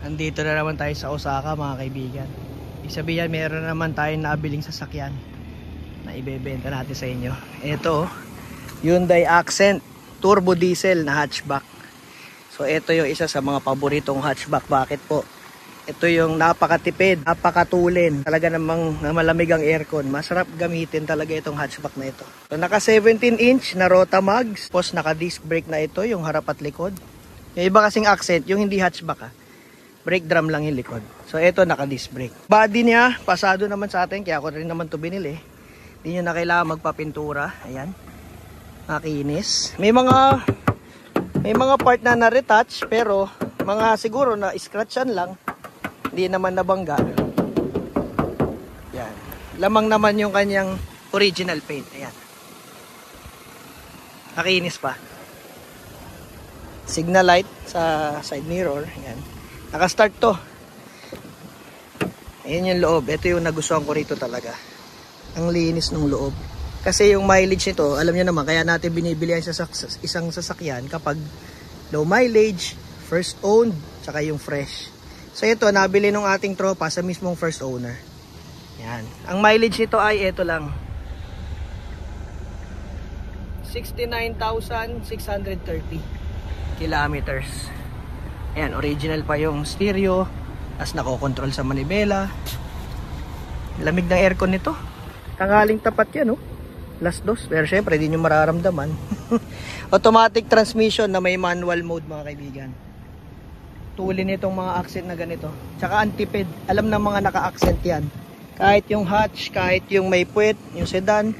Andito na naman tayo sa Osaka mga kaibigan. Ibig sabihin meron naman tayong nabiling sasakyan na ibebenta natin sa inyo. Ito, Hyundai Accent Turbo Diesel na hatchback. So ito yung isa sa mga paboritong hatchback. Bakit po? Ito yung napakatipid, napakatulin. Talaga namang malamig ang aircon. Masarap gamitin talaga itong hatchback na ito. So naka 17 inch na Rota Mags. Tapos naka disc brake na ito, yung harap at likod. Yung iba kasing Accent, yung hindi hatchback brake drum lang yung likod. So ito naka disc brake. Body niya, pasado naman sa atin. Kaya ako rin naman ito binili. Hindi nyo na kailangan magpapintura. Ayan. Nakinis. May mga part na na-retouch. Pero mga siguro na scratchan lang. Hindi naman nabangga. Yan. Lamang naman yung kanyang original paint. Ayan. Nakinis pa. Signal light sa side mirror. Ayan. Naka-start to. Ayan yung loob. Ito yung nagustuhan ko rito talaga. Ang linis ng loob. Kasi yung mileage nito, alam nyo naman, kaya natin binibili isang sasakyan kapag low mileage, first owned, tsaka yung fresh. So ito, nabili nung ating tropa sa mismong first owner. Yan. Ang mileage nito ay ito lang. 69,630 kilometers. Ayan, original pa yung stereo. Tapos nakokontrol sa manibela. Lamig ng aircon nito. Tanghaling tapat yan, oh. Last dos. Pero syempre, di nyo mararamdaman. Automatic transmission na may manual mode, mga kaibigan. Tulin itong mga accent na ganito. Tsaka antipid. Alam ng mga naka-accent yan. Kahit yung hatch, kahit yung may puwet, yung sedan,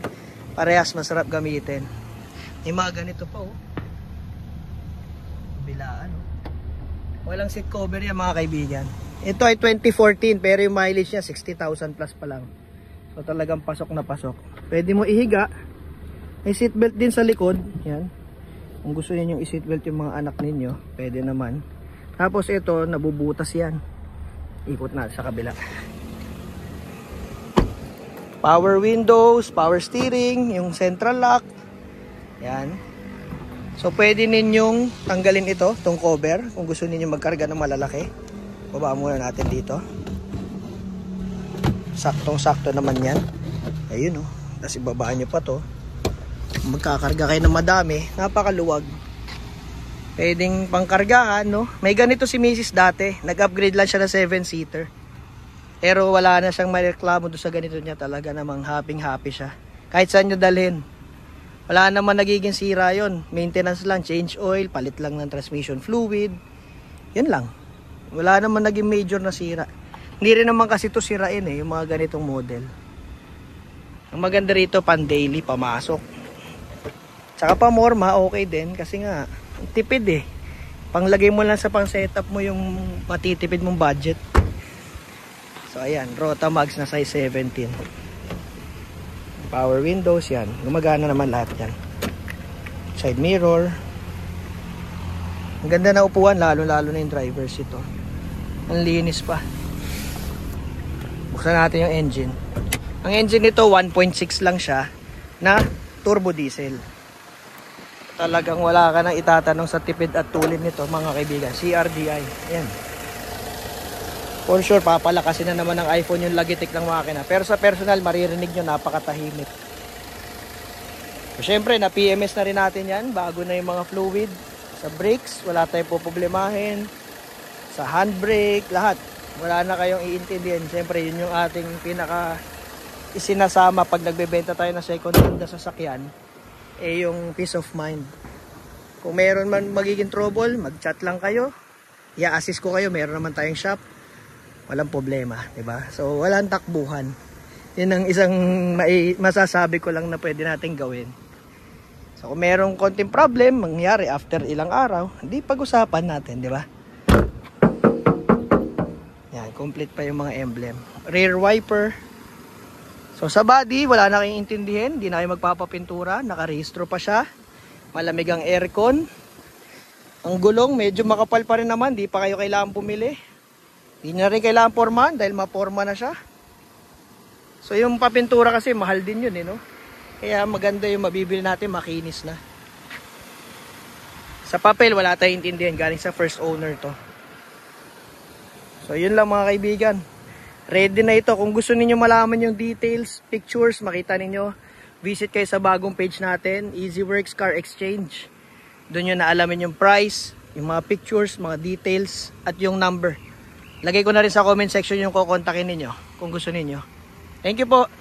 parehas masarap gamitin. May mga ganito pa, oh. Bilaan, oh. Walang seat cover yan, mga kaibigan. Ito ay 2014 pero yung mileage niya 60,000 plus pa lang. So talagang pasok na pasok. Pwede mo ihiga. May seatbelt din sa likod. Yan. Kung gusto niyo yung i-seatbelt yung mga anak ninyo, pwede naman. Tapos ito, nabubutas yan. Ikot na sa kabila. Power windows, power steering, yung central lock. Yan. So pwede ninyong tanggalin ito, itong cover, kung gusto ninyong magkarga ng malalaki. Baba muna natin dito. Saktong-sakto naman yan. Ayun, oh. Tapos ibabaan nyo pa to. Magkakarga kayo ng madami, napakaluwag. Pwedeng pangkargahan, no? May ganito si Mrs. dati. Nag-upgrade lang siya na 7-seater. Pero wala na siyang mareklamo doon sa ganito niya. Talaga namang happy siya. Kahit saan nyo dalhin. Wala naman nagiging sira yon. Maintenance lang, change oil, palit lang ng transmission fluid. Yan lang. Wala naman naging major na sira. Hindi rin naman kasi ito sirain yung mga ganitong model. Ang maganda rito, pan daily, pamasok. Tsaka pa morma, okay din. Kasi nga, tipid Panglagay mo lang sa pang setup mo yung matitipid mong budget. So ayan, Rota Mags na size 17. Power windows yan. Gumagana naman lahat yan. Side mirror. Ang ganda na upuan, lalo na yung drivers ito. Ang linis pa. Buksan natin yung engine. Ang engine nito 1.6 lang siya na turbo diesel. Talagang wala ka nang itatanong sa tipid at tulin nito, mga kaibigan. CRDI. Ayan. For sure, papalakasin na naman ng iPhone yung lagitik ng makina. Pero sa personal, maririnig nyo, napakatahimik. So, syempre, na-PMS na rin natin yan. Bago na yung mga fluid. Sa brakes, wala tayong poproblemahin. Sa handbrake, lahat. Wala na kayong iintindihan. Syempre, yun yung ating pinaka isinasama pag nagbebenta tayo ng second hand na sasakyan. Yung peace of mind. Kung meron man magiging trouble, mag-chat lang kayo. I-assist ko kayo. Meron naman tayong shop. Walang problema, diba? So, walang takbuhan. Yun ang isang masasabi ko lang na pwede natin gawin. So, kung merong konting problem, mangyari after ilang araw, hindi pag-usapan natin, diba? Yan, complete pa yung mga emblem. Rear wiper. So, sa body, wala na kayong intindihin. Hindi na kayo magpapapintura. Nakarehistro pa siya. Malamig ang aircon. Ang gulong, medyo makapal pa rin naman. Di pa kayo kailangan bumili. Hindi na rin kailangan pormahan dahil maporma na siya. So yung papintura kasi mahal din yun no? Kaya maganda yung mabibili natin, makinis na. Sa papel wala tayong intindihan, galing sa first owner to. So yun lang mga kaibigan. Ready na ito. Kung gusto niyo malaman yung details, pictures, makita ninyo, visit kayo sa bagong page natin, EasyWorks Car Exchange. Doon nyo naalamin yung price, yung mga pictures, mga details, at yung number. Lagay ko na rin sa comment section yung kukontakin ninyo kung gusto ninyo. Thank you po.